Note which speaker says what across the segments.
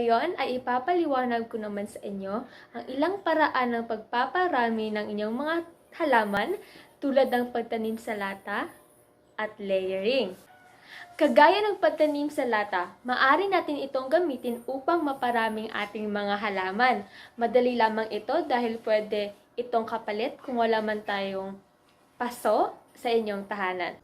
Speaker 1: Ngayon ay ipapaliwanag ko naman sa inyo ang ilang paraan ng pagpaparami ng inyong mga halaman tulad ng pagtanim sa lata at layering. Kagaya ng pagtanim sa lata, maaari natin itong gamitin upang maparaming ating mga halaman. Madali lamang ito dahil pwede itong kapalit kung wala man tayong paso sa inyong tahanan.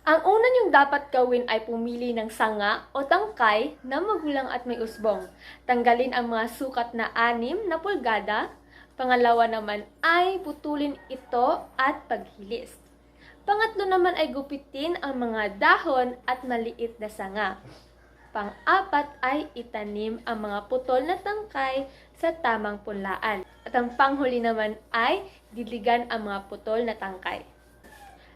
Speaker 1: Ang una niyong dapat gawin ay pumili ng sanga o tangkay na magulang at may usbong. Tanggalin ang mga sukat na 6 na pulgada. Pangalawa naman ay putulin ito at paghilis. Pangatlo naman ay gupitin ang mga dahon at maliit na sanga. Pang-apat ay itanim ang mga putol na tangkay sa tamang punlaan. At ang panghuli naman ay diligan ang mga putol na tangkay.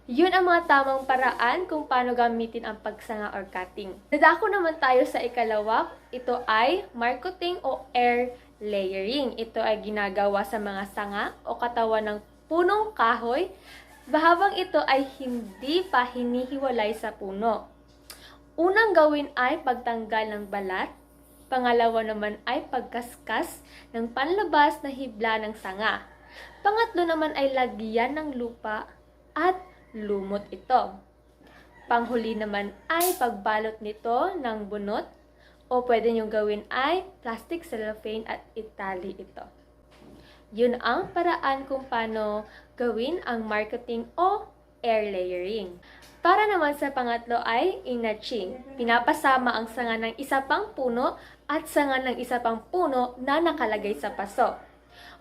Speaker 1: Yun ang mga tamang paraan kung paano gamitin ang pagsanga or cutting. Dadako naman tayo sa ikalawa. Ito ay marketing o air layering. Ito ay ginagawa sa mga sanga o katawan ng punong kahoy habang ito ay hindi pa hinihiwalay sa puno. Unang gawin ay pagtanggal ng balat. Pangalawa naman ay pagkaskas ng panlabas na hibla ng sanga. Pangatlo naman ay lagyan ng lupa at lumot ito. Panghuli naman ay pagbalot nito ng bunot o pwede nyo gawin ay plastic cellophane at itali ito. Yun ang paraan kung paano gawin ang marketing o air layering. Para naman sa pangatlo ay enriching. Pinapasama ang sanga ng isa pang puno at sanga ng isa pang puno na nakalagay sa paso.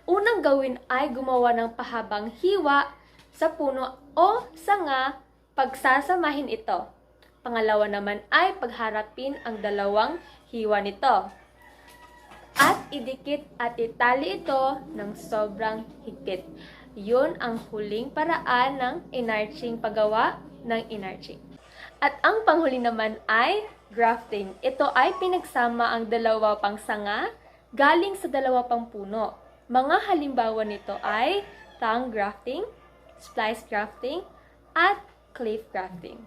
Speaker 1: Unang gawin ay gumawa ng pahabang hiwa sa puno o sanga, pagsasamahin ito. Pangalawa naman ay pagharapin ang dalawang hiwa nito. At idikit at itali ito ng sobrang higpit. Yun ang huling paraan ng enriching, paggawa ng enriching. At ang panghuli naman ay grafting. Ito ay pinagsama ang dalawa pang sanga galing sa dalawa pang puno. Mga halimbawa nito ay tongue grafting, splice grafting, at cliff grafting.